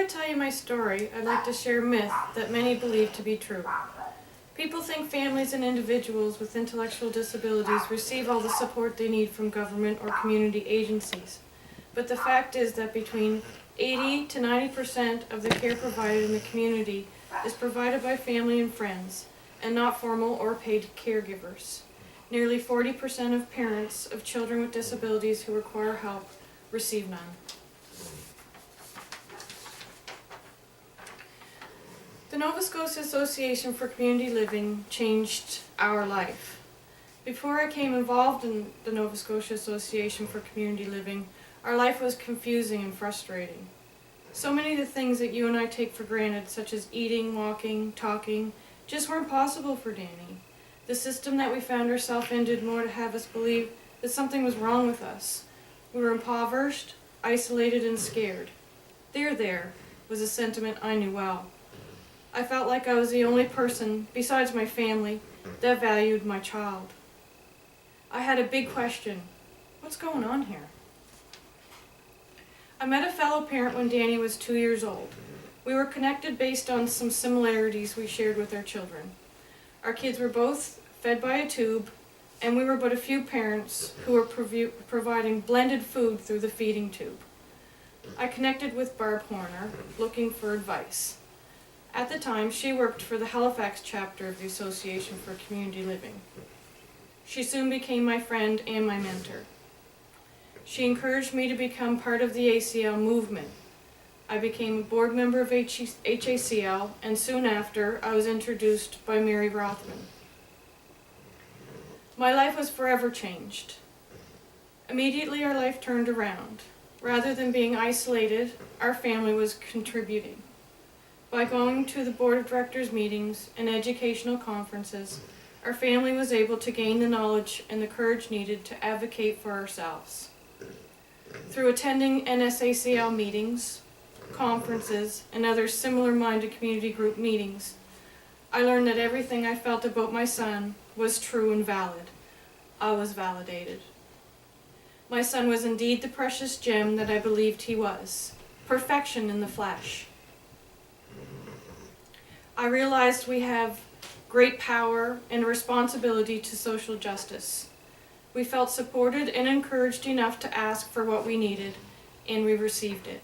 tell you my story, I'd like to share a myth that many believe to be true. People think families and individuals with intellectual disabilities receive all the support they need from government or community agencies. But the fact is that between 80 to 90% of the care provided in the community is provided by family and friends, and not formal or paid caregivers. Nearly 40% of parents of children with disabilities who require help receive none. The Nova Scotia Association for Community Living changed our life. Before I came involved in the Nova Scotia Association for Community Living, our life was confusing and frustrating. So many of the things that you and I take for granted, such as eating, walking, talking, just weren't possible for Danny. The system that we found ourselves in did more to have us believe that something was wrong with us. We were impoverished, isolated, and scared. There was a sentiment I knew well. I felt like I was the only person, besides my family, that valued my child. I had a big question. What's going on here? I met a fellow parent when Danny was 2 years old. We were connected based on some similarities we shared with our children. Our kids were both fed by a tube, and we were but a few parents who were providing blended food through the feeding tube. I connected with Barb Horner, looking for advice. At the time, she worked for the Halifax chapter of the Association for Community Living. She soon became my friend and my mentor. She encouraged me to become part of the ACL movement. I became a board member of HACL, and soon after, I was introduced by Mary Rothman. My life was forever changed. Immediately, our life turned around. Rather than being isolated, our family was contributing. By going to the board of directors meetings and educational conferences, our family was able to gain the knowledge and the courage needed to advocate for ourselves. Through attending NSACL meetings, conferences, and other similar-minded community group meetings, I learned that everything I felt about my son was true and valid. I was validated. My son was indeed the precious gem that I believed he was, perfection in the flesh. I realized we have great power and responsibility to social justice. We felt supported and encouraged enough to ask for what we needed, and we received it.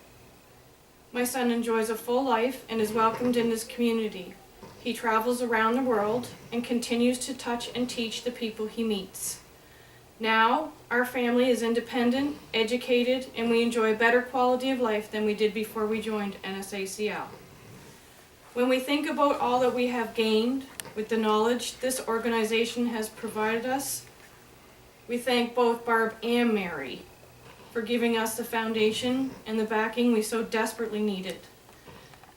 My son enjoys a full life and is welcomed in his community. He travels around the world and continues to touch and teach the people he meets. Now, our family is independent, educated, and we enjoy a better quality of life than we did before we joined NSACL. When we think about all that we have gained with the knowledge this organization has provided us, we thank both Barb and Mary for giving us the foundation and the backing we so desperately needed.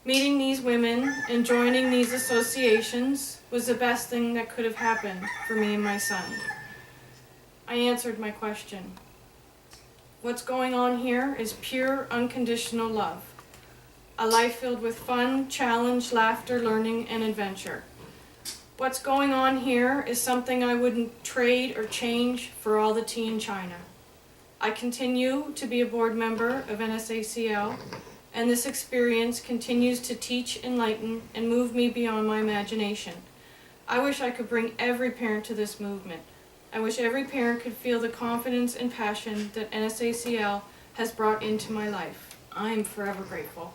Meeting these women and joining these associations was the best thing that could have happened for me and my son. I answered my question. What's going on here is pure, unconditional love. A life filled with fun, challenge, laughter, learning, and adventure. What's going on here is something I wouldn't trade or change for all the tea in China. I continue to be a board member of NSACL, and this experience continues to teach, enlighten, and move me beyond my imagination. I wish I could bring every parent to this movement. I wish every parent could feel the confidence and passion that NSACL has brought into my life. I am forever grateful.